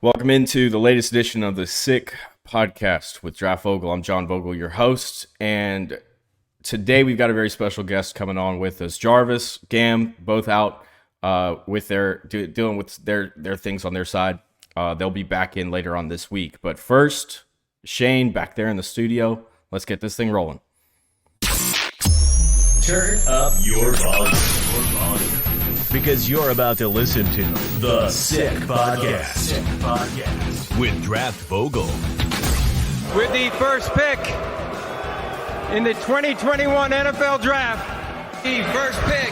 Welcome into the latest edition of the Sick Podcast with Draft Vogel. I'm John Vogel, your host, and today we've got a very special guest coming on with us. Jarvis, Gam, both out with dealing with their things on their side. They'll be back in later on this week. But first, Shane back there in the studio. Let's get this thing rolling. Turn up your volume. Because you're about to listen to The Sick Podcast. With Draft Vogel. With the first pick in the 2021 NFL Draft. The first pick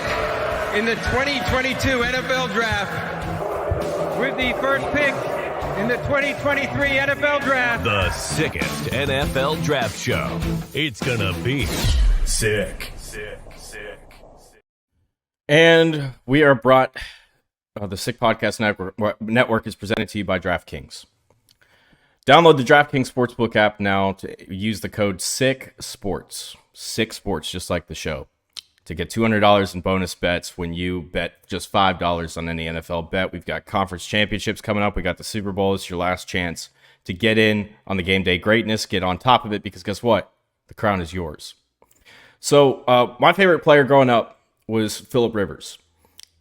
in the 2022 NFL Draft. With the first pick in the 2023 NFL Draft. The sickest NFL Draft show. It's gonna be sick. And we are brought, the Sick Podcast Network is presented to you by DraftKings. Download the DraftKings Sportsbook app now to use the code SICKSPORTS, Sick Sports, just like the show, to get $200 in bonus bets when you bet just $5 on any NFL bet. We've got conference championships coming up. We got the Super Bowl. It's your last chance to get in on the game day greatness, get on top of it, because guess what? The crown is yours. So my favorite player growing up was Phillip Rivers.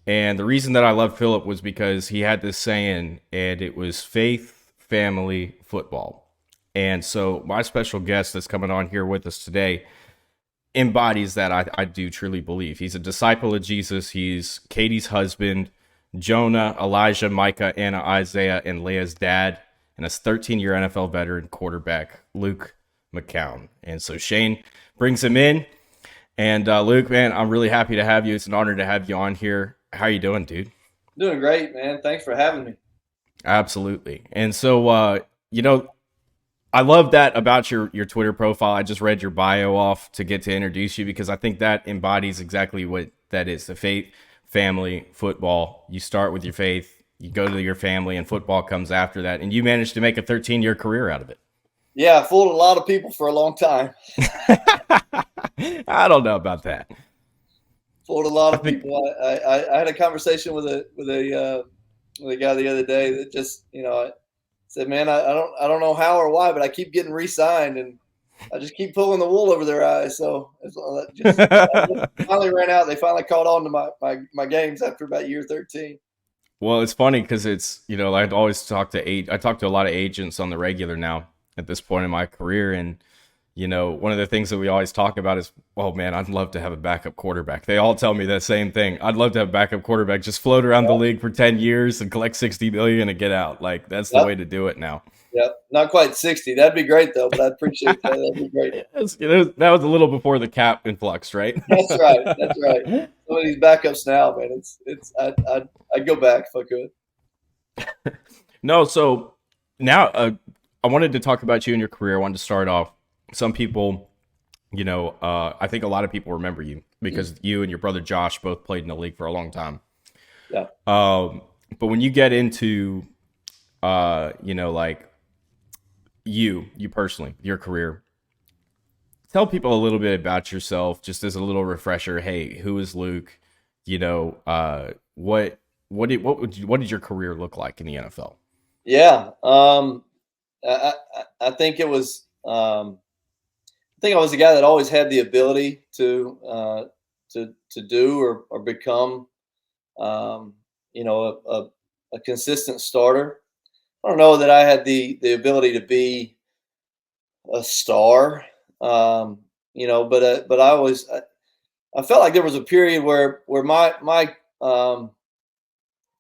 And the reason that I loved Phillip was because he had this saying, and it was faith, family, football. And so my special guest that's coming on here with us today embodies that. I do truly believe. He's a disciple of Jesus. He's Katie's husband, Jonah, Elijah, Micah, Anna, Isaiah, and Leah's dad, and a 13-year NFL veteran quarterback, Luke McCown. And so Shane brings him in. And Luke, man, I'm really happy to have you. It's an honor to have you on here. How you doing, dude? Doing great, man. Thanks for having me. Absolutely. And so, I love that about your Twitter profile. I just read your bio off to get to introduce you because I think that embodies exactly what that is. The faith, family, football. You start with your faith, you go to your family, and football comes after that. And you managed to make a 13-year career out of it. Yeah, I fooled a lot of people for a long time. I don't know about that. Fooled a lot of people. I had a conversation with a guy the other day that just, I said, man, I don't know how or why, but I keep getting re-signed and I just keep pulling the wool over their eyes. So I finally ran out. They finally caught on to my games after about year 13. Well, it's funny because it's, I'd always talk to a lot of agents on the regular now at this point in my career. And, one of the things that we always talk about is, well, man, I'd love to have a backup quarterback. They all tell me the same thing. I'd love to have a backup quarterback, just float around the league for 10 years and collect $60 million and get out. Like, that's the way to do it now. Yep. Not quite 60. That'd be great, though, but I appreciate that. That'd be great. That was a little before the cap influx, right? That's right. Some of these backups now, man, I'd go back if I could. No, so now I wanted to talk about you and your career. I wanted to start off. Some people, I think a lot of people remember you because you and your brother Josh both played in the league for a long time. Yeah. But when you get into, like you personally, your career, tell people a little bit about yourself, just as a little refresher. Hey, who is Luke? What did your career look like in the NFL? Yeah. I think it was. I think I was a guy that always had the ability to do or become, a consistent starter. I don't know that I had the ability to be a star, but I felt like there was a period where my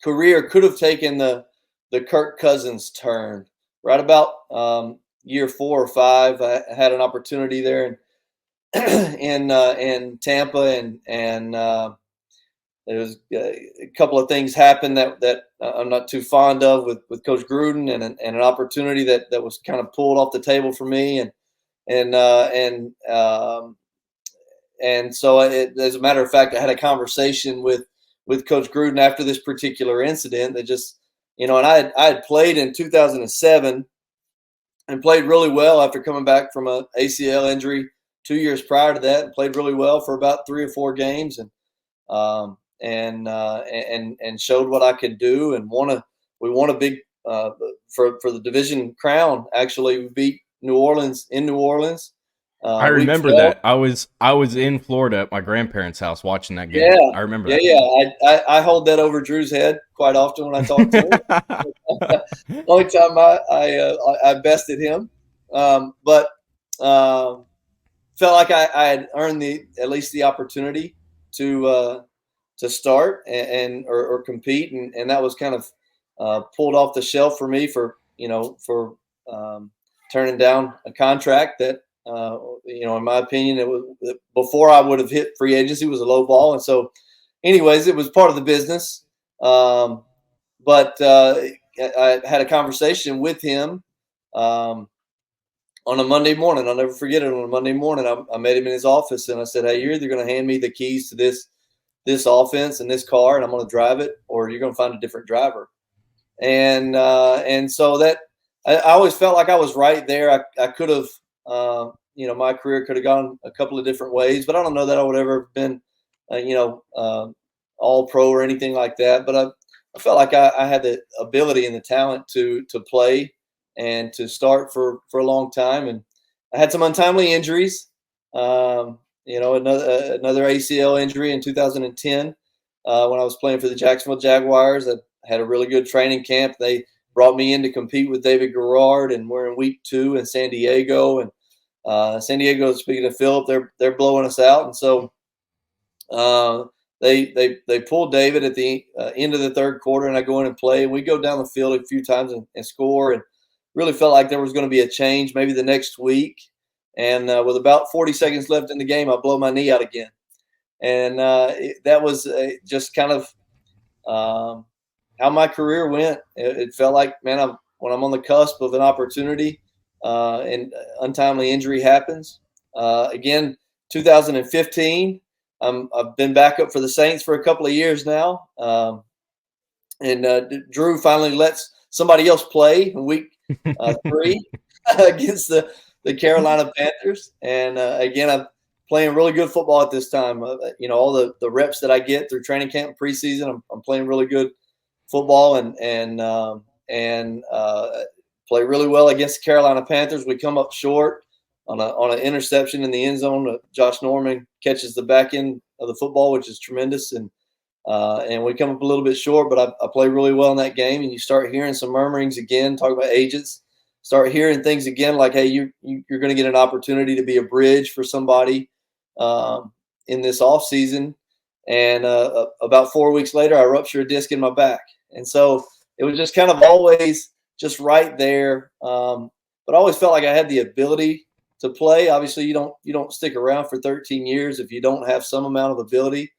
career could have taken the Kirk Cousins turn right about year 4 or 5. I had an opportunity there in Tampa, and there was a couple of things happened that I'm not too fond of with Coach Gruden, and an opportunity that was kind of pulled off the table for me, and so as a matter of fact, I had a conversation with Coach Gruden after this particular incident that just, and I had played in 2007 and played really well after coming back from a ACL injury 2 years prior to that, and played really well for about 3 or 4 games, and showed what I could do, and we won a big for the division crown. Actually, we beat New Orleans in New Orleans. I remember that. I was in Florida at my grandparents' house watching that game. Yeah, I remember that. Yeah. I hold that over Drew's head quite often when I talk to him. Only time I bested him, but felt like I had earned at least the opportunity to start or compete, and that was kind of pulled off the shelf for me for turning down a contract that in my opinion, it was before I would have hit free agency was a low ball, and so anyways, it was part of the business. But I had a conversation with him on a Monday morning. I'll never forget it. On a Monday morning, I met him in his office, and I said, "Hey, you're either going to hand me the keys to this offense and this car, and I'm going to drive it, or you're going to find a different driver." And so that I always felt like I was right there. I could have, my career could have gone a couple of different ways, but I don't know that I would ever have been, all pro or anything like that. But I felt like I had the ability and the talent to play and to start for a long time. And I had some untimely injuries. Another ACL injury in 2010 when I was playing for the Jacksonville Jaguars. I had a really good training camp. They brought me in to compete with David Garrard, and we're in week 2 in San Diego. And San Diego, speaking of Philip, they're blowing us out, and so they pulled David at the end of the third quarter, and I go in and play, and we go down the field a few times and score, and really felt like there was going to be a change maybe the next week. And with about 40 seconds left in the game, I blow my knee out again, and that was just kind of how my career went. It felt like, man, when I'm on the cusp of an opportunity and untimely injury happens. Again, 2015, I've been backup for the Saints for a couple of years now. And Drew finally lets somebody else play in week 3 against the Carolina Panthers. And again, I'm playing really good football at this time. All the reps that I get through training camp and preseason, I'm playing really good football and play really well against the Carolina Panthers. We come up short on an interception in the end zone. Josh Norman catches the back end of the football, which is tremendous, and we come up a little bit short. But I play really well in that game, and you start hearing some murmurings again, talking about agents. Start hearing things again like, hey, you're going to get an opportunity to be a bridge for somebody in this offseason. And about 4 weeks later, I ruptured a disc in my back. And so it was just kind of always just right there. But I always felt like I had the ability to play. Obviously, you don't stick around for 13 years if you don't have some amount of ability,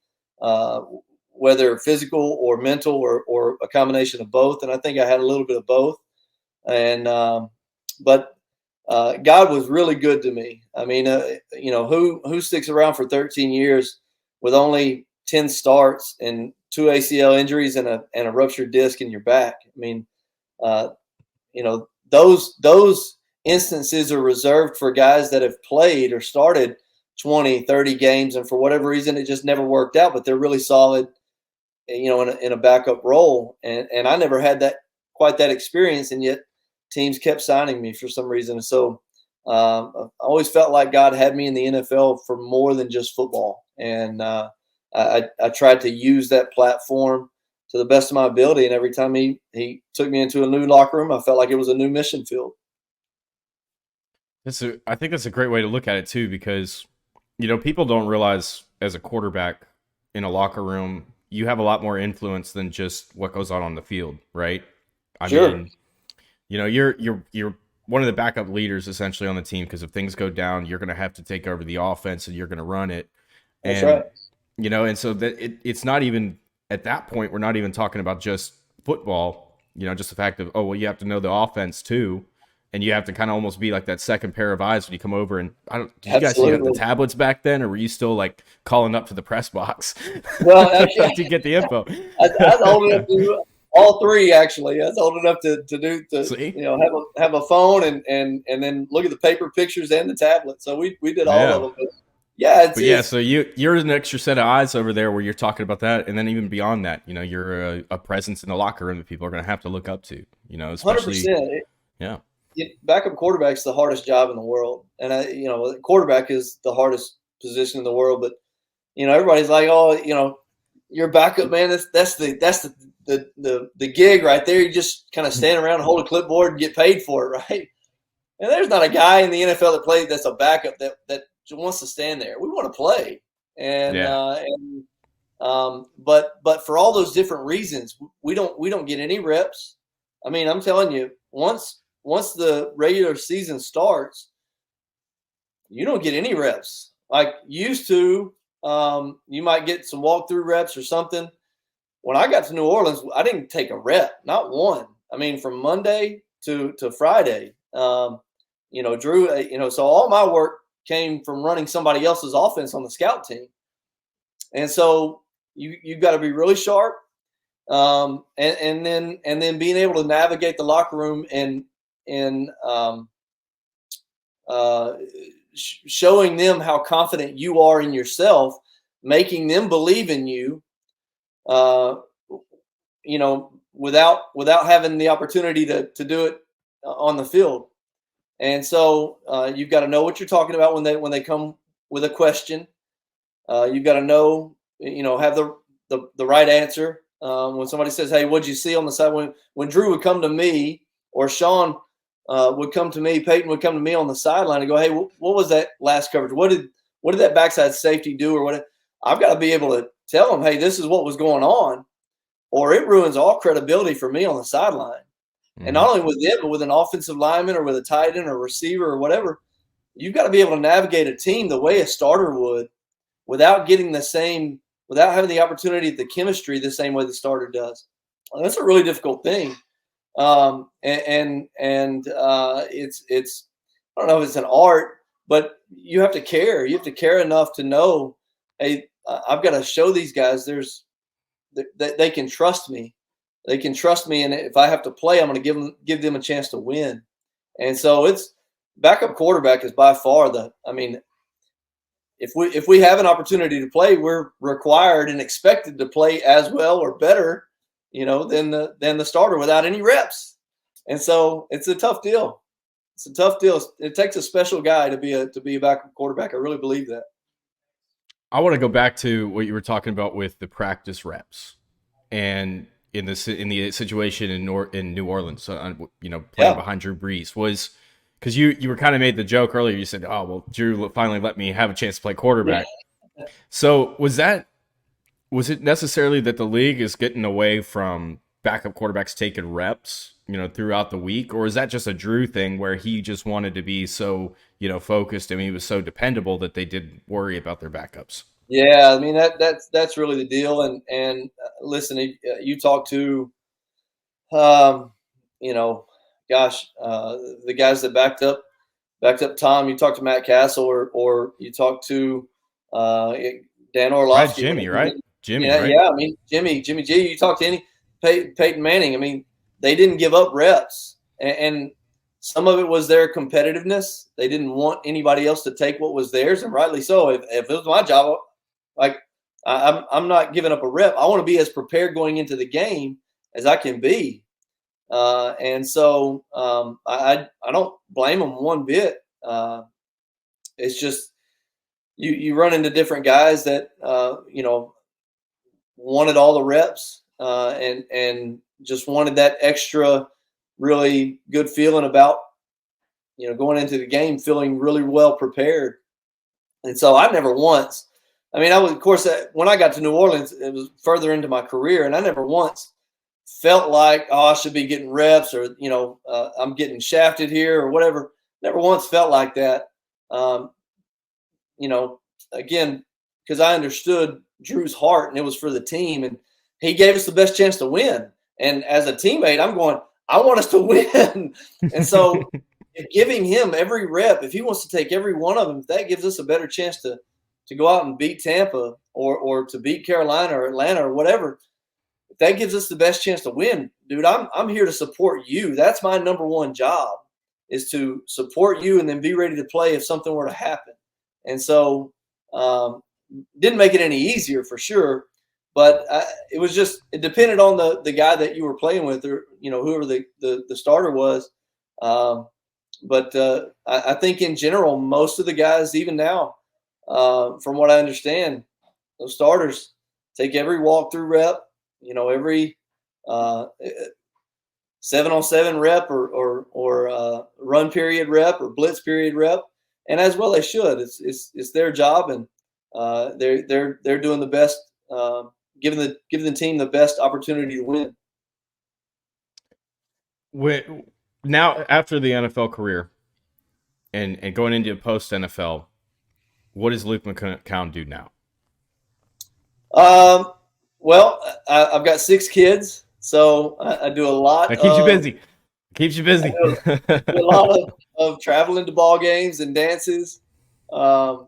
whether physical or mental or a combination of both. And I think I had a little bit of both. And but God was really good to me. I mean, who sticks around for 13 years with only 10 starts and 2 ACL injuries and a ruptured disc in your back? I mean, those instances are reserved for guys that have played or started 20, 30 games, and for whatever reason, it just never worked out, but they're really solid, in a backup role. And I never had quite that experience, and yet teams kept signing me for some reason. And so I always felt like God had me in the NFL for more than just football. And I tried to use that platform to the best of my ability. And every time he took me into a new locker room, I felt like it was a new mission field. I think that's a great way to look at it too, because, people don't realize as a quarterback in a locker room, you have a lot more influence than just what goes on the field, right? I mean, you're one of the backup leaders essentially on the team, because if things go down, you're going to have to take over the offense and you're going to run it. That's right. And so that it's not even at that point, we're not even talking about just football, just the fact of, you have to know the offense too. And you have to kind of almost be like that second pair of eyes when you come over. And did you guys see the tablets back then, or were you still like calling up to the press box? Well, to get the info. I was old enough to do all three, actually. I was old enough to have a phone and then look at the paper pictures and the tablet. So we did all of them. But yeah, so you're an extra set of eyes over there where you're talking about that, and then even beyond that, you're a presence in the locker room that people are going to have to look up to. Especially 100%. yeah. Backup quarterback's the hardest job in the world, and quarterback is the hardest position in the world. But everybody's like, oh, you're backup, man. That's the gig right there. You just kind of stand around and hold a clipboard and get paid for it, right? And there's not a guy in the NFL that plays that's a backup that wants to stand there. We want to play, but for all those different reasons, we don't get any reps. I mean, I'm telling you, once the regular season starts, you don't get any reps like you used to. You might get some walkthrough reps or something. When I got to New Orleans, I didn't take a rep, not one. I mean, from Monday to Friday, Drew, so all my work came from running somebody else's offense on the scout team. And so you've got to be really sharp. And then being able to navigate the locker room and showing them how confident you are in yourself, making them believe in you, without having the opportunity to do it on the field. And so you've got to know what you're talking about when they come with a question. You've got to know, have the right answer. When somebody says, "Hey, what'd you see on the side?" When Drew would come to me, or Sean would come to me, Peyton would come to me on the sideline and go, "Hey, what was that last coverage? What did that backside safety do?" Or what? I've got to be able to tell them, "Hey, this is what was going on," or it ruins all credibility for me on the sideline. Mm-hmm. And not only with it, but with an offensive lineman or with a tight end or receiver or whatever, you've got to be able to navigate a team the way a starter would, without having the opportunity at the chemistry the same way the starter does. Well, that's a really difficult thing. It's I don't know if it's an art, but you have to care. You have to care enough to know, hey, I've got to show these guys they can trust me. They can trust me, and if I have to play, I'm going to give them a chance to win. And so it's backup quarterback is by far if we have an opportunity to play, we're required and expected to play as well or better, than the starter without any reps. And so it's a tough deal. It's a tough deal. It takes a special guy to be a backup quarterback. I really believe that. I want to go back to what you were talking about with the practice reps, and in the situation in New Orleans, playing behind Drew Brees was. Because you were kind of made the joke earlier. You said, "Oh, well, Drew finally let me have a chance to play quarterback." Yeah. So was it necessarily that the league is getting away from backup quarterbacks taking reps, throughout the week, or is that just a Drew thing where he just wanted to be so focused and he was so dependable that they didn't worry about their backups? Yeah, I mean that's really the deal. And listen, you talk to, the guys that backed up Tom. You talk to Matt Castle, or you talk to Dan Orlovsky. Jimmy, right? Jimmy, yeah, right? Yeah, I mean Jimmy G. You talk to any Peyton Manning. I mean, they didn't give up reps, and some of it was their competitiveness. They didn't want anybody else to take what was theirs, and rightly so. If it was my job, I'm not giving up a rep. I want to be as prepared going into the game as I can be. And so I don't blame them one bit. It's just you run into different guys that wanted all the reps and just wanted that extra really good feeling about going into the game feeling really well prepared. And so I never once. I mean, of course, when I got to New Orleans, it was further into my career, and I never once felt like, oh, I should be getting reps, or I'm getting shafted here or whatever. Never once felt like that. Again, because I understood Drew's heart, and it was for the team, and he gave us the best chance to win. And as a teammate, I'm going, I want us to win. And so giving him every rep, if he wants to take every one of them, if that gives us a better chance to go out and beat Tampa or to beat Carolina or Atlanta or whatever, if that gives us the best chance to win, dude, I'm here to support you. That's my number one job, is to support you and then be ready to play if something were to happen. And so Didn't make it any easier for sure, but it depended on the guy that you were playing with, or whoever the starter was. But I think in general, most of the guys, even now, from what I understand, those starters take every walkthrough rep, every 7-on-7 rep or run period rep or blitz period rep, and as well they should. It's their job, and they're doing the best, giving the team the best opportunity to win. Now, after the NFL career and going into post NFL, what does Luke McCown do now? Well, I've got 6 kids, so I do a lot. That keeps you busy. Keeps you busy. I do a lot of traveling to ball games and dances. I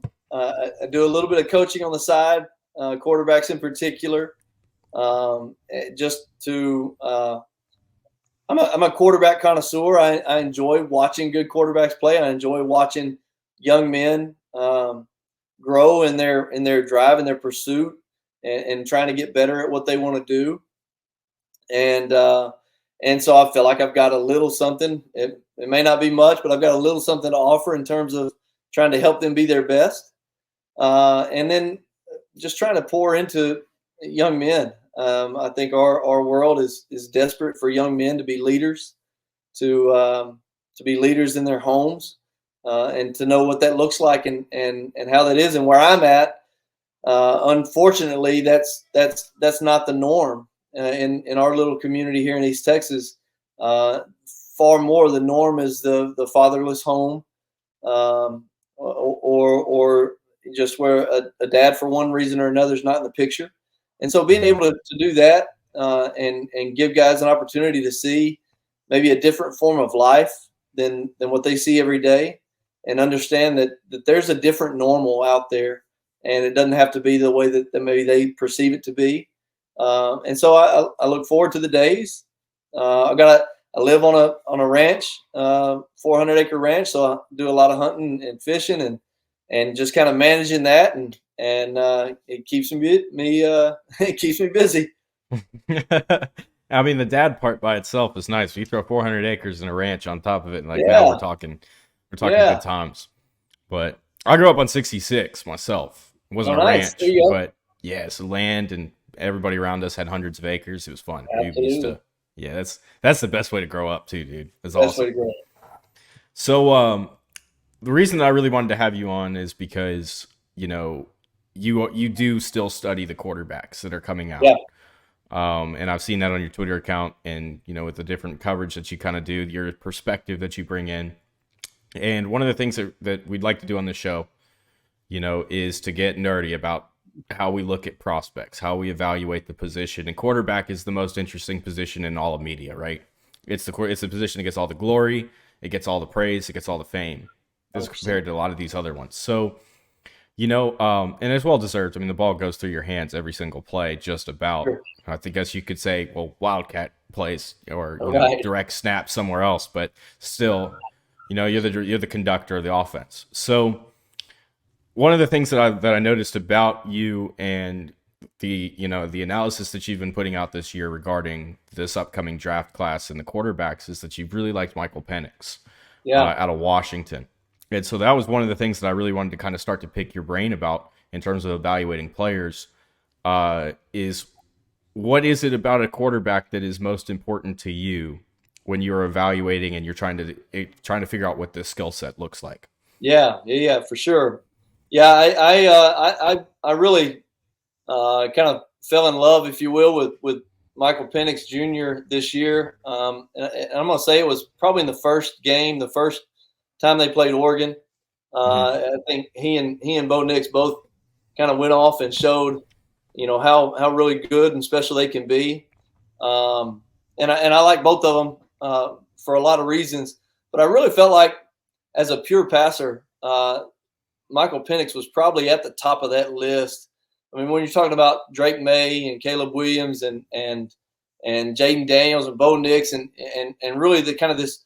do a little bit of coaching on the side, quarterbacks in particular. Just to, I'm a quarterback connoisseur. I enjoy watching good quarterbacks play. I enjoy watching young men grow in their drive and their pursuit, and trying to get better at what they want to do. And so I feel like I've got a little something. It may not be much, but I've got a little something to offer in terms of trying to help them be their best. And then just trying to pour into young men. I think our world is desperate for young men to be leaders, to be leaders in their homes, and to know what that looks like and how that is. And where I'm at, unfortunately, that's not the norm in our little community here in East Texas. Far more the norm is the fatherless home, or just where a dad for one reason or another is not in the picture. And so being able to do that and give guys an opportunity to see maybe a different form of life than what they see every day, and understand that there's a different normal out there, and it doesn't have to be the way that maybe they perceive it to be. And so I look forward to the days. I live on a ranch, 400-acre ranch, so I do a lot of hunting and fishing and just kind of managing that, and it keeps me it keeps me busy. I mean, the dad part by itself is nice. You throw 400 acres and a ranch on top of it, and now we're talking good times. But I grew up on 66 myself. It wasn't a ranch, but so land, and everybody around us had hundreds of acres. It was fun. That's the best way to grow up too, dude. It's awesome. So the reason that I really wanted to have you on is because you do still study the quarterbacks that are coming out. Yeah. And I've seen that on your Twitter account, and with the different coverage that you kind of do, your perspective that you bring in. And one of the things that we'd like to do on this show, is to get nerdy about how we look at prospects, how we evaluate the position. And quarterback is the most interesting position in all of media, right? It's the position that gets all the glory, it gets all the praise, it gets all the fame, as compared to a lot of these other ones. So, and it's well deserved. I mean, the ball goes through your hands every single play, just about. Sure. I guess you could say, well, wildcat plays or direct snap somewhere else, but still, you're the conductor of the offense. So, one of the things that I noticed about you and the analysis that you've been putting out this year regarding this upcoming draft class and the quarterbacks is that you've really liked Michael Penix out of Washington. And so that was one of the things that I really wanted to kind of start to pick your brain about in terms of evaluating players, is what is it about a quarterback that is most important to you when you're evaluating and you're trying to figure out what this skill set looks like? Yeah, for sure. Yeah, I really kind of fell in love, if you will, with Michael Penix Jr. this year. And I'm going to say it was probably in the first time they played Oregon. I think he and Bo Nix both kind of went off and showed, how really good and special they can be. And I like both of them for a lot of reasons. But I really felt like, as a pure passer, Michael Penix was probably at the top of that list. I mean, when you're talking about Drake May and Caleb Williams and Jaden Daniels and Bo Nix and really the kind of this,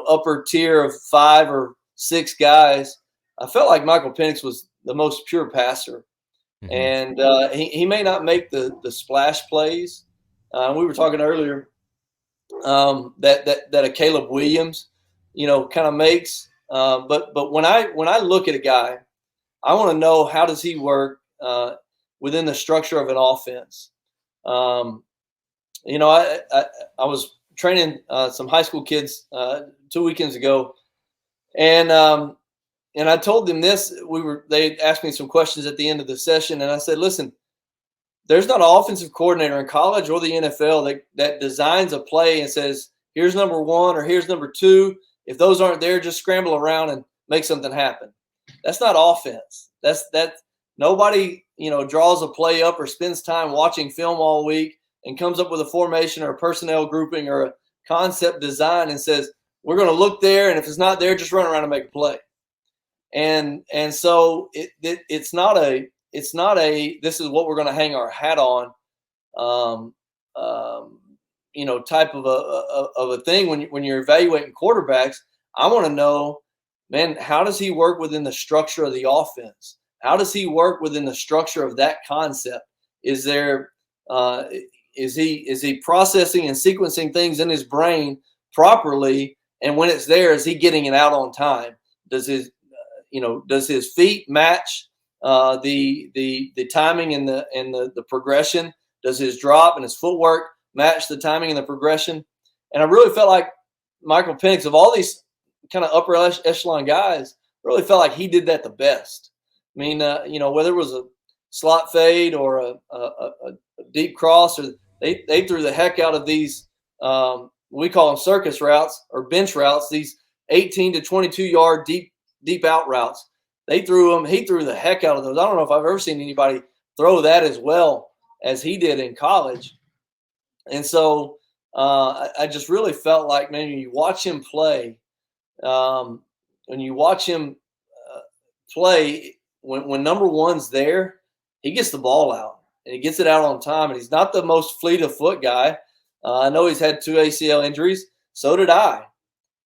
upper tier of 5 or 6 guys, I felt like Michael Penix was the most pure passer. Mm-hmm. And he may not make the splash plays. We were talking earlier that a Caleb Williams, kind of makes. But when I look at a guy, I want to know, how does he work within the structure of an offense. I was training some high school kids 2 weekends ago, and I told them this. They asked me some questions at the end of the session, and I said, listen, there's not an offensive coordinator in college or the NFL that designs a play and says, here's number one or here's number two. If those aren't there, just scramble around and make something happen. That's not offense. That's nobody, draws a play up or spends time watching film all week and comes up with a formation or a personnel grouping or a concept design and says, we're going to look there, and if it's not there, just run around and make a play. And so it's not a this is what we're going to hang our hat on, type of a thing. When you're evaluating quarterbacks, I want to know, man, how does he work within the structure of the offense? How does he work within the structure of that concept? Is he processing and sequencing things in his brain properly? And when it's there, is he getting it out on time? Does his feet match the timing and the progression? Does his drop and his footwork match the timing and the progression? And I really felt like Michael Penix, of all these kind of upper echelon guys, really felt like he did that the best. I mean, whether it was a slot fade or a deep cross, or they threw the heck out of these, we call them circus routes or bench routes, these 18 to 22 yard deep out routes. He threw the heck out of those. I don't know if I've ever seen anybody throw that as well as he did in college. And so I just really felt like, man, when you watch him play, when number one's there, he gets the ball out and he gets it out on time. And he's not the most fleet of foot guy. I know he's had 2 ACL injuries. So did I.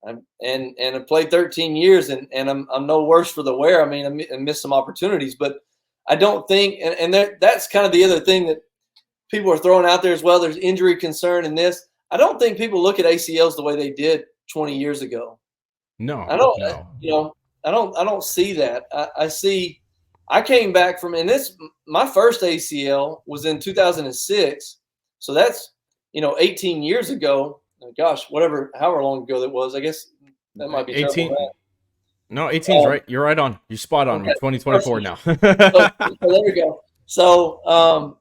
And I played 13 years, and I'm no worse for the wear. I mean, I missed some opportunities, but I don't think, and that's kind of the other thing that people are throwing out there as well. There's injury concern in this. I don't think people look at ACLs the way they did 20 years ago. No, I don't see that. I came back from, and my first ACL was in 2006. So that's, 18 years ago. Gosh, however long ago that was, I guess that might be 18. No, 18 is right. You're right on. You're spot on. Okay. We're 2024 now. so there we go. So,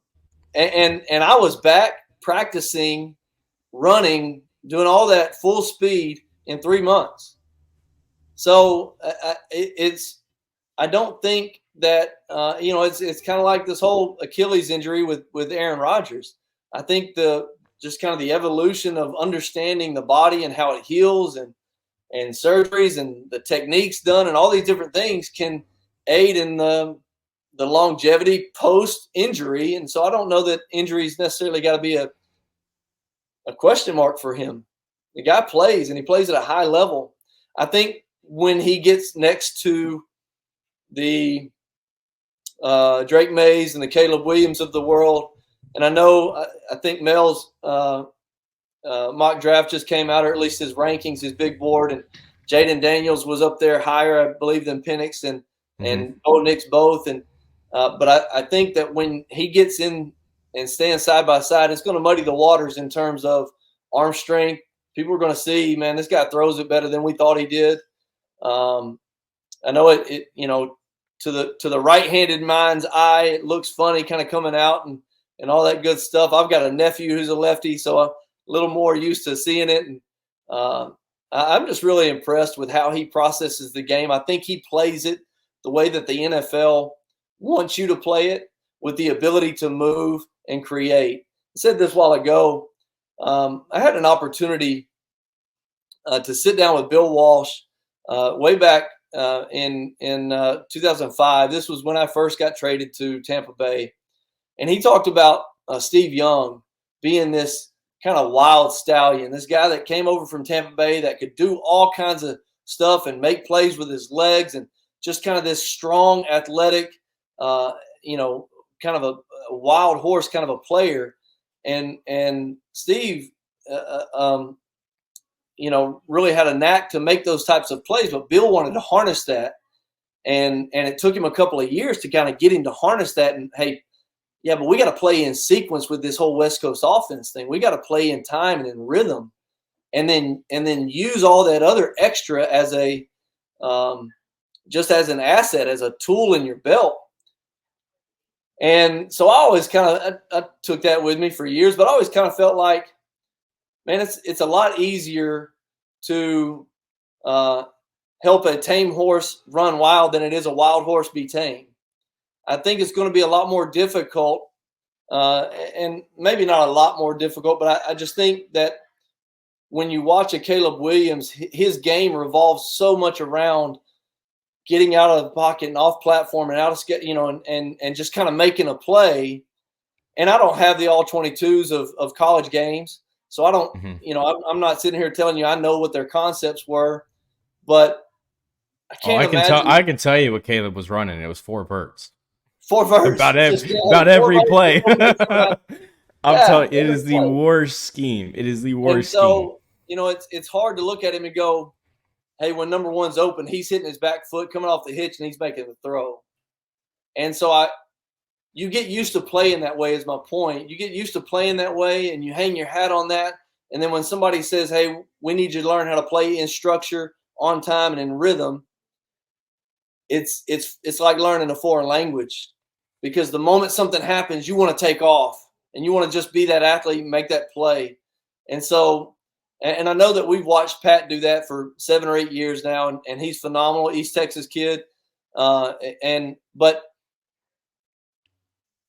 and I was back practicing, running, doing all that full speed in 3 months. So I don't think that, it's kind of like this whole Achilles injury with Aaron Rodgers. I think just kind of the evolution of understanding the body and how it heals and surgeries and the techniques done and all these different things can aid in the longevity post injury. And so I don't know that injuries necessarily got to be a question mark for him. The guy plays, and he plays at a high level. I think when he gets next to the Drake Mays and the Caleb Williams of the world, and I think Mel's mock draft just came out, or at least his rankings, his big board, and Jaden Daniels was up there higher, I believe, than Penix and Bo Nix both. And but I think that when he gets in and stands side by side, it's going to muddy the waters in terms of arm strength. People are going to see, man, this guy throws it better than we thought he did. I know it to the right-handed mind's eye, it looks funny kind of coming out and all that good stuff. I've got a nephew who's a lefty, so I'm a little more used to seeing it. And I'm just really impressed with how he processes the game. I think he plays it the way that the NFL wants you to play it, with the ability to move and create. I said this a while ago. I had an opportunity to sit down with Bill Walsh way back in 2005. This was when I first got traded to Tampa Bay. And he talked about Steve Young being this kind of wild stallion, this guy that came over from Tampa Bay that could do all kinds of stuff and make plays with his legs and just kind of this strong, athletic, kind of a wild horse, kind of a player. And Steve, really had a knack to make those types of plays, but Bill wanted to harness that. And it took him a couple of years to kind of get him to harness that. And, hey, yeah, but we got to play in sequence with this whole West Coast offense thing. We got to play in time and in rhythm, and then use all that other extra as just as an asset, as a tool in your belt. And so I always I took that with me for years, but I always kind of felt like, man, it's a lot easier to help a tame horse run wild than it is a wild horse be tame. I think it's going to be a lot more difficult, and maybe not a lot more difficult, but I just think that when you watch a Caleb Williams, his game revolves so much around getting out of the pocket and off platform and out of and just kind of making a play. And I don't have the all 22s of college games, so I don't, I'm not sitting here telling you I know what their concepts were, but I can't imagine. I can tell you what Caleb was running. It was 4 verts. 4 verts. About every play. I'm telling you, it is the worst scheme. It is the worst scheme. It's hard to look at him and go, hey, when number one's open, he's hitting his back foot, coming off the hitch, and he's making the throw. And so you get used to playing that way is my point. You get used to playing that way, and you hang your hat on that. And then when somebody says, hey, we need you to learn how to play in structure, on time, and in rhythm, it's like learning a foreign language, because the moment something happens, you want to take off, and you want to just be that athlete and make that play. And so – and I know that we've watched Pat do that for 7 or 8 years now, and he's phenomenal, East Texas kid. But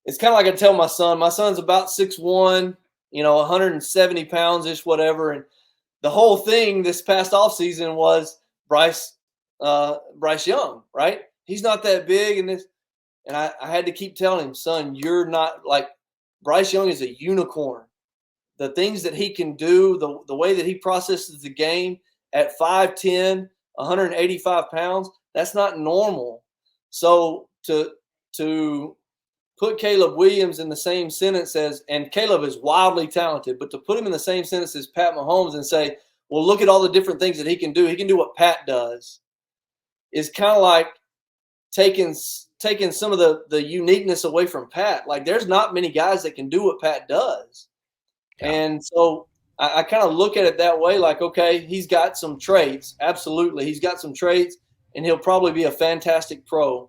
it's kind of like I tell my son. My son's about 6'1", 170 pounds-ish, whatever. And the whole thing this past offseason was Bryce Young, right? He's not that big, and I had to keep telling him, son, you're not like Bryce Young is a unicorn. The things that he can do, the way that he processes the game at 5'10", 185 pounds, that's not normal. So to put Caleb Williams in the same sentence and Caleb is wildly talented, but to put him in the same sentence as Pat Mahomes and say, well, look at all the different things that he can do. He can do what Pat does, is kind of like taking some of the uniqueness away from Pat. Like, there's not many guys that can do what Pat does. Yeah. And so I kind of look at it that way, like, okay, he's got some traits. Absolutely. He's got some traits, and he'll probably be a fantastic pro.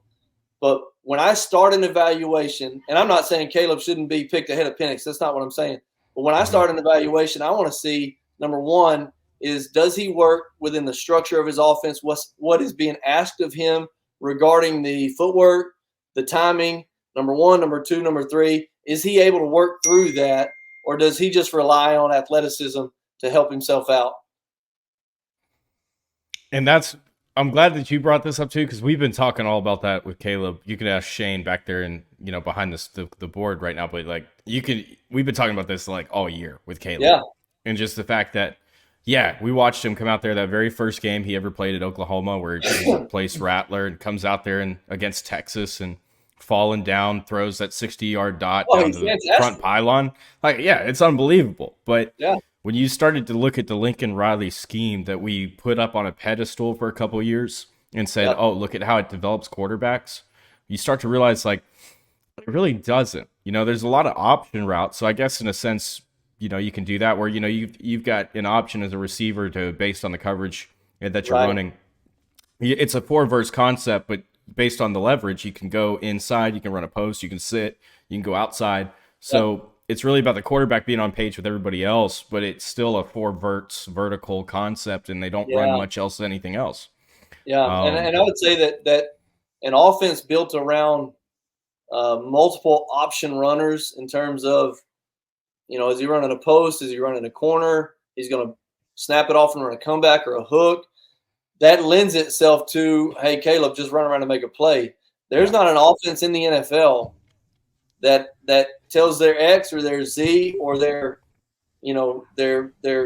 But when I start an evaluation, and I'm not saying Caleb shouldn't be picked ahead of Penix. That's not what I'm saying. But when I start an evaluation, I want to see, number one, is does he work within the structure of his offense? What is being asked of him regarding the footwork, the timing, number one, number two, number three. Is he able to work through that? Or does he just rely on athleticism to help himself out? And I'm glad that you brought this up too, because we've been talking all about that with Caleb. You can ask Shane back there and behind the board right now, but we've been talking about this like all year with Caleb. Yeah. And just the fact that, we watched him come out there that very first game he ever played at Oklahoma, where he replaced Rattler, and comes out there and against Texas and falling down, throws that 60-yard dot down to the front pylon. It's unbelievable. But when you started to look at the Lincoln Riley scheme that we put up on a pedestal for a couple of years and said, oh, look at how it develops quarterbacks, you start to realize, it really doesn't. There's a lot of option routes. So I guess in a sense, you can do that where, you've got an option as a receiver based on the coverage that you're running. It's a 4 verse concept, but based on the leverage, you can go inside, you can run a post, you can sit, you can go outside. So it's really about the quarterback being on page with everybody else, but it's still a 4 vertical concept, and they don't run much else, anything else. Yeah, and I would say that an offense built around multiple option runners in terms of, is he running a post? Is he running a corner? He's going to snap it off and run a comeback or a hook. That lends itself to, hey, Caleb, just run around and make a play. There's not an offense in the NFL that tells their X or their Z or their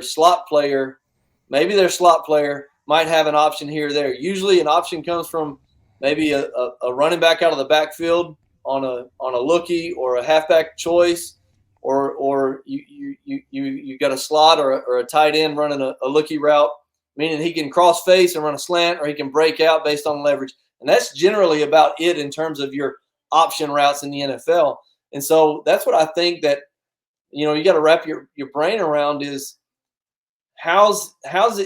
slot player. Maybe their slot player might have an option here or there. Usually an option comes from, maybe a running back out of the backfield on a lookie or a halfback choice, or you got a slot or a tight end running a lookie route, meaning he can cross face and run a slant, or he can break out based on leverage. And that's generally about it in terms of your option routes in the NFL. And so that's what I think that, you got to wrap your brain around is how's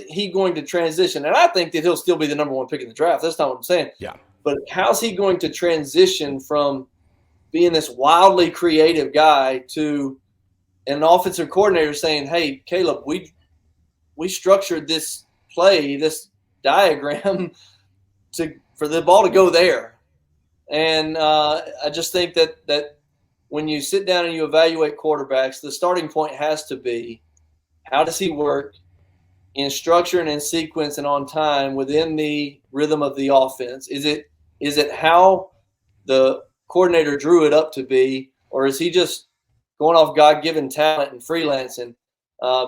he going to transition? And I think that he'll still be the number one pick in the draft. That's not what I'm saying. Yeah. But how's he going to transition from being this wildly creative guy to an offensive coordinator saying, "Hey, Caleb, we structured this play, this diagram for the ball to go there." And I just think that when you sit down and you evaluate quarterbacks, the starting point has to be, how does he work in structure and in sequence and on time within the rhythm of the offense? Is it how the coordinator drew it up to be, or is he just going off God-given talent and freelancing?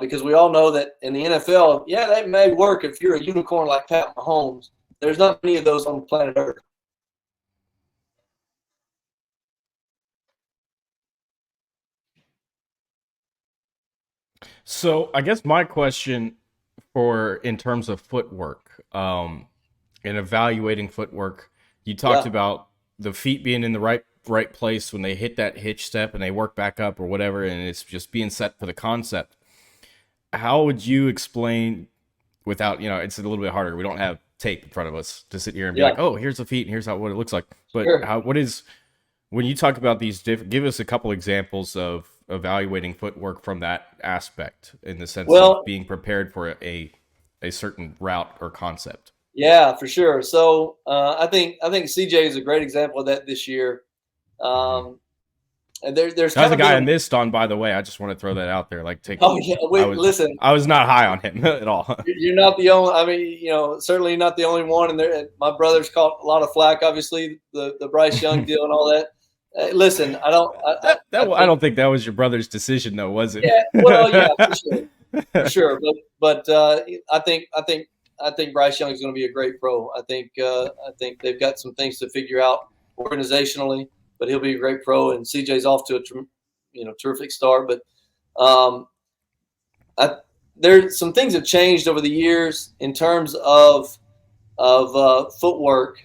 Because we all know that in the NFL, yeah, that may work if you're a unicorn like Pat Mahomes. There's not many of those on planet Earth. So I guess my question in terms of footwork, and evaluating footwork, you talked about the feet being in the right place when they hit that hitch step and they work back up or whatever, and it's just being set for the concept. How would you explain, without, it's a little bit harder. We don't have tape in front of us to sit here and be like, oh, here's the feet and here's what it looks like. But when you talk about these give us a couple examples of evaluating footwork from that aspect, in the sense of being prepared for a certain route or concept. Yeah, for sure. So I think CJ is a great example of that this year. And there's a guy I missed on, by the way. I just want to throw that out there. Listen, I was not high on him at all. You're not the only. I mean, certainly not the only one. And my brother's caught a lot of flack, obviously, the Bryce Young deal and all that. Listen, I don't think that was your brother's decision, though, was it? Yeah, well, yeah, for sure. But I think Bryce Young is going to be a great pro. I think they've got some things to figure out organizationally, but he'll be a great pro. And CJ's off to a terrific start. But there's some things have changed over the years in terms of footwork.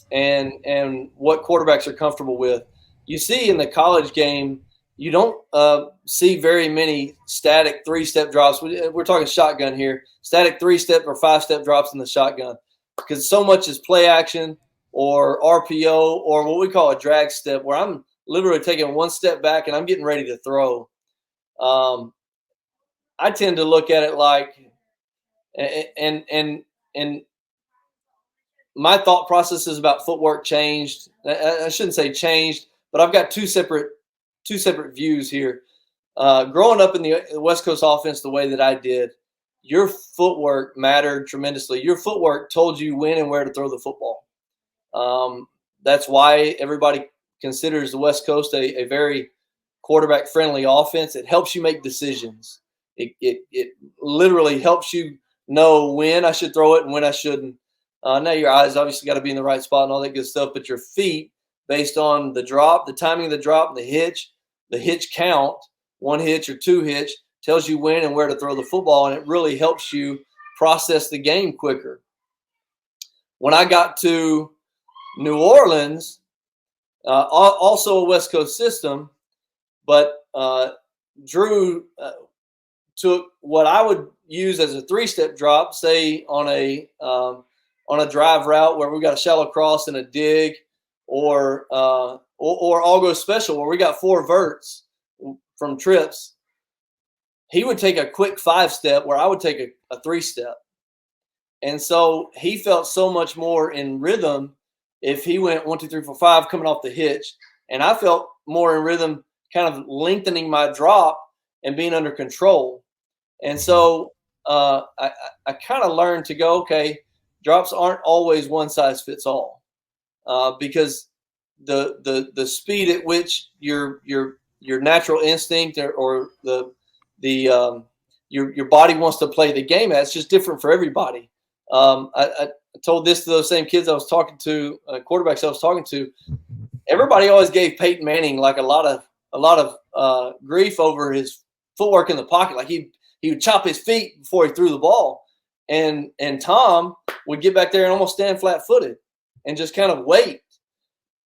And what quarterbacks are comfortable with. You see in the college game, you don't see very many static 3-step drops. We're talking shotgun here. Static 3-step or 5-step drops in the shotgun, because so much is play action or RPO or what we call a drag step, where I'm literally taking one step back and I'm getting ready to throw. I tend to look at it like, and my thought processes about footwork changed. I shouldn't say changed, but I've got two separate views here. Growing up in the West Coast offense the way that I did, your footwork mattered tremendously. Your footwork told you when and where to throw the football. That's why everybody considers the West Coast a very quarterback-friendly offense. It helps you make decisions. It literally helps you know when I should throw it and when I shouldn't. Now your eyes obviously got to be in the right spot and all that good stuff, but your feet, based on the drop, the timing of the drop, and the hitch count, 1 hitch or 2 hitch, tells you when and where to throw the football, and it really helps you process the game quicker. When I got to New Orleans, also a West Coast system, but Drew took what I would use as a 3-step drop, say on a drive route where we got a shallow cross and a dig, or all go special where we got 4 verts from trips. He would take a quick 5-step where I would take a 3-step. And so he felt so much more in rhythm if he went 1, 2, 3, 4, 5 coming off the hitch. And I felt more in rhythm, kind of lengthening my drop and being under control. And so I kind of learned to go, okay, drops aren't always one size fits all, because the speed at which your natural instinct or your body wants to play the game at, it's just different for everybody. I told this to those same kids I was talking to, quarterbacks I was talking to. Everybody always gave Peyton Manning like a lot of grief over his footwork in the pocket. Like he would chop his feet before he threw the ball, and Tom would get back there and almost stand flat-footed and just kind of wait.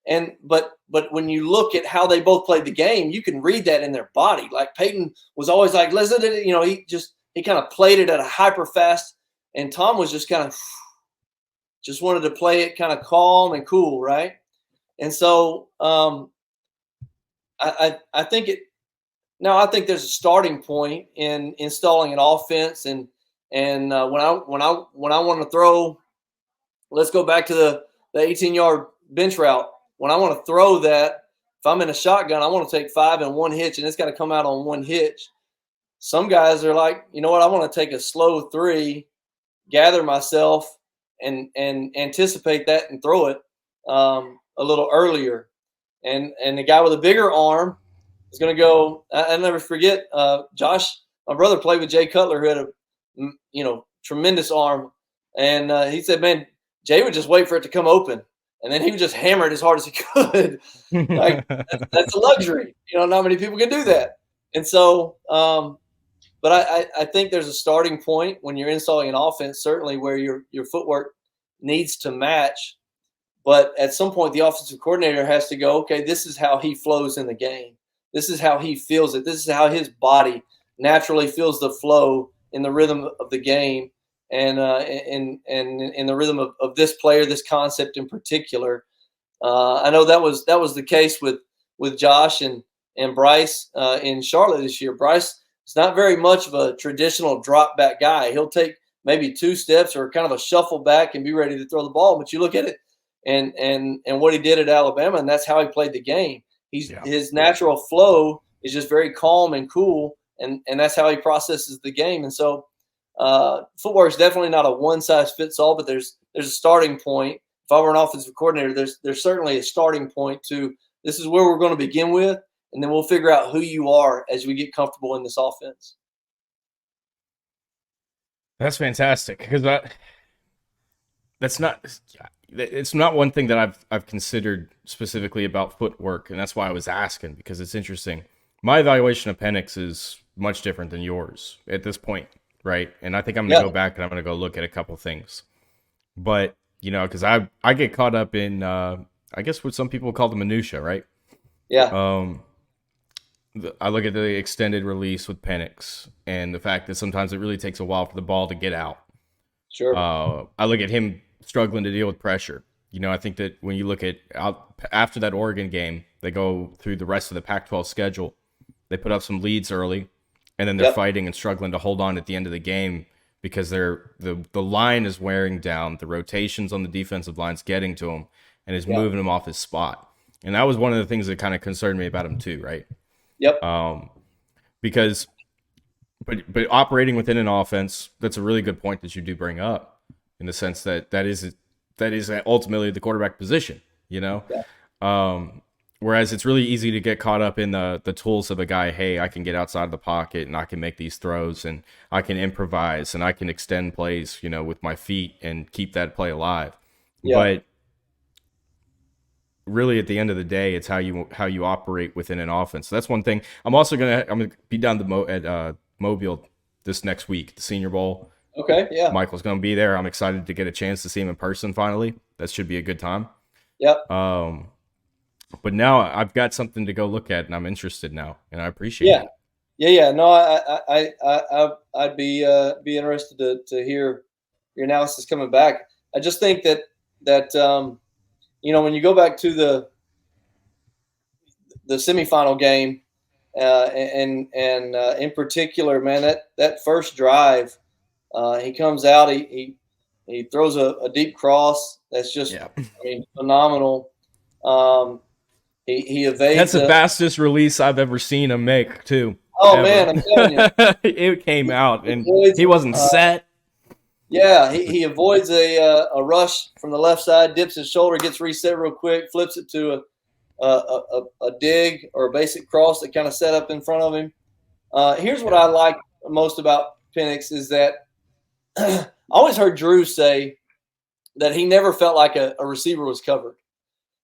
And but when you look at how they both played the game, you can read that in their body. Like Peyton was always like, listen, he kind of played it at a hyper fast, and Tom was just kind of just wanted to play it kind of calm and cool, right? And so I think there's a starting point in installing an offense, and when I want to throw, let's go back to the 18-yard bench route. When I want to throw that, if I'm in a shotgun, I want to take 5 in one hitch, and it's got to come out on one hitch. Some guys are like, you know what, I want to take a slow 3, gather myself, and anticipate that and throw it a little earlier. And the guy with a bigger arm is going to go. I never forget, Josh, my brother played with Jay Cutler, who had a tremendous arm, and he said, man, Jay would just wait for it to come open, and then he would just hammer it as hard as he could. Like that's a luxury. Not many people can do that. And so, but I think there's a starting point when you're installing an offense, certainly where your footwork needs to match. But at some point, the offensive coordinator has to go, okay, this is how he flows in the game. This is how he feels it. This is how his body naturally feels the flow in the rhythm of the game, and in the rhythm of this player, this concept in particular. I know that was the case with Josh and Bryce in Charlotte this year. Bryce is not very much of a traditional drop back guy. He'll take maybe 2 steps or kind of a shuffle back and be ready to throw the ball. But you look at it and what he did at Alabama, and that's how he played the game. His natural flow is just very calm and cool, and that's how he processes the game. And so footwork is definitely not a one-size-fits-all, but there's a starting point. If I were an offensive coordinator, there's certainly a starting point to this is where we're going to begin with, and then we'll figure out who you are as we get comfortable in this offense. That's fantastic, because it's not one thing that I've considered specifically about footwork, and that's why I was asking, because it's interesting. My evaluation of Penix is much different than yours at this point, right? And I think I'm going to go back and I'm going to go look at a couple things. But, because I get caught up in, I guess what some people call the minutia, right? Yeah. I look at the extended release with Penix and the fact that sometimes it really takes a while for the ball to get out. Sure. I look at him struggling to deal with pressure. I think that when you look at after that Oregon game, they go through the rest of the Pac-12 schedule. They put up some leads early, and then they're fighting and struggling to hold on at the end of the game because the line is wearing down. The rotations on the defensive line's getting to him and is moving him off his spot. And that was one of the things that kind of concerned me about him too, right? Yep. Because, but operating within an offense, that's a really good point that you do bring up, in the sense that is ultimately the quarterback position, Yeah. Whereas it's really easy to get caught up in the tools of a guy. Hey, I can get outside of the pocket and I can make these throws and I can improvise and I can extend plays, with my feet and keep that play alive. Yeah. But really, at the end of the day, it's how you operate within an offense. So that's one thing. I'm gonna be down at Mobile this next week, the Senior Bowl. Okay, yeah. Michael's gonna be there. I'm excited to get a chance to see him in person finally. That should be a good time. Yep. But now I've got something to go look at, and I'm interested now, and I appreciate it. Yeah. No, I'd be interested to hear your analysis coming back. I just think that when you go back to the semifinal game, and in particular, man, that first drive, he comes out, he throws a deep cross that's just phenomenal. He evades. That's the fastest release I've ever seen him make, too. Oh, ever. Man, I'm telling you. It came out, and he wasn't set. Yeah, he avoids a rush from the left side, dips his shoulder, gets reset real quick, flips it to a dig or a basic cross that kind of set up in front of him. Here's what I like most about Penix is that I always heard Drew say that he never felt like a receiver was covered.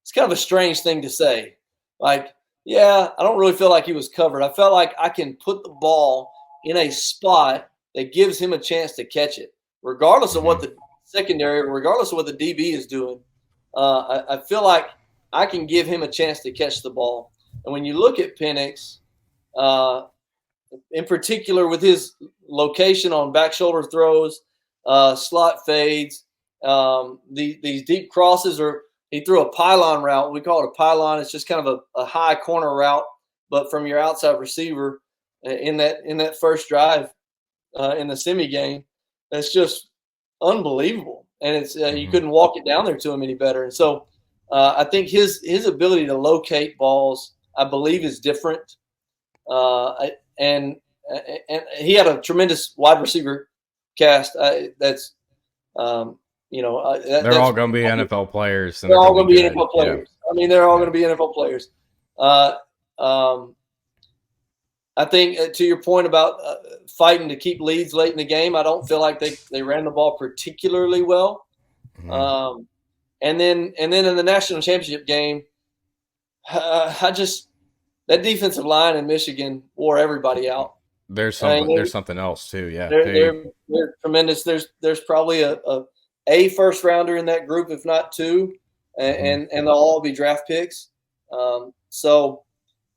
It's kind of a strange thing to say. Like, yeah, I don't really feel like he was covered. I felt like I can put the ball in a spot that gives him a chance to catch it, regardless of what the secondary, regardless of what the DB is doing. I feel like I can give him a chance to catch the ball. And when you look at Penix, in particular with his location on back shoulder throws, slot fades, these deep crosses, or he threw a pylon route. We call it a pylon. It's just kind of a high corner route, but from your outside receiver in that first drive in the semi game. That's just unbelievable. And it's you couldn't walk it down there to him any better. And so I think his ability to locate balls, I believe, is different. And he had a tremendous wide receiver cast. That's they're all going to be NFL players. They're all going to be NFL players. Yeah. I mean, they're all going to be NFL players. I think to your point about fighting to keep leads late in the game, I don't feel like they ran the ball particularly well. Mm-hmm. And then in the national championship game, that defensive line in Michigan wore everybody out. There's something else too. Yeah, they're tremendous. There's probably a first rounder in that group, if not two, and they'll all be draft picks. But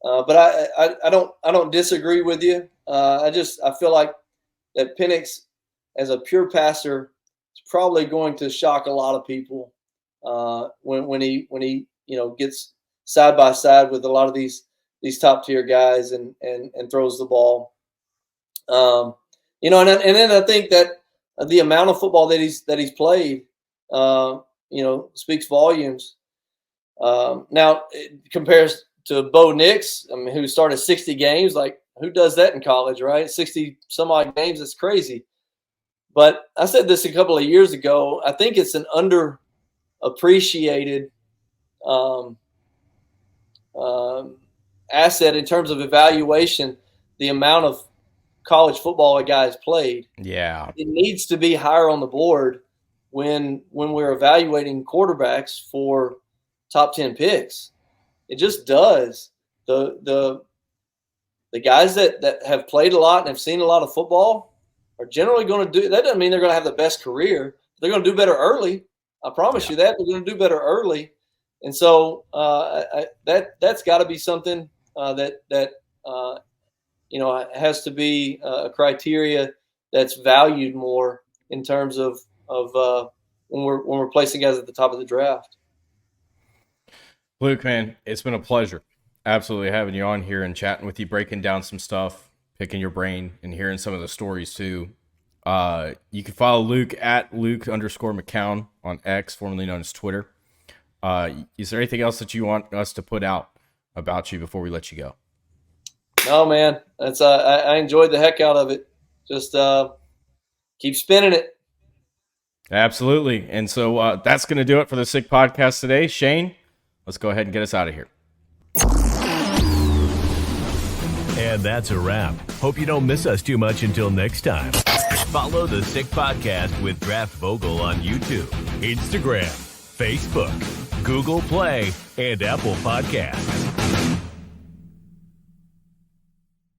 I don't disagree with you. I feel like that Penix, as a pure passer, is probably going to shock a lot of people when he gets side by side with a lot of these top tier guys and throws the ball. And then I think that the amount of football that he's played, speaks volumes. Now it compares to Bo Nix, who started 60 games. Like, who does that in college, right? 60 some odd games. That's crazy. But I said this a couple of years ago. I think it's an underappreciated asset in terms of evaluation, the amount of college football a guy's played. Yeah. It needs to be higher on the board when we're evaluating quarterbacks for top 10 picks. It just does. The guys that have played a lot and have seen a lot of football are generally going to do – that doesn't mean they're going to have the best career. They're going to do better early. I promise you that. They're going to do better early. And so that's got to be something that has to be a criteria that's valued more in terms of when we're placing guys at the top of the draft. Luke, man, it's been a pleasure absolutely having you on here and chatting with you, breaking down some stuff, picking your brain, and hearing some of the stories too. You can follow Luke at Luke_McCown on X, formerly known as Twitter. Is there anything else that you want us to put out about you before we let you go? No, man. That's I enjoyed the heck out of it. Just keep spinning it. Absolutely. And so that's going to do it for the Sick Podcast today. Shane, let's go ahead and get us out of here. And that's a wrap. Hope you don't miss us too much until next time. Follow the Sick Podcast with Draft Vogel on YouTube, Instagram, Facebook, Google Play, and Apple Podcasts.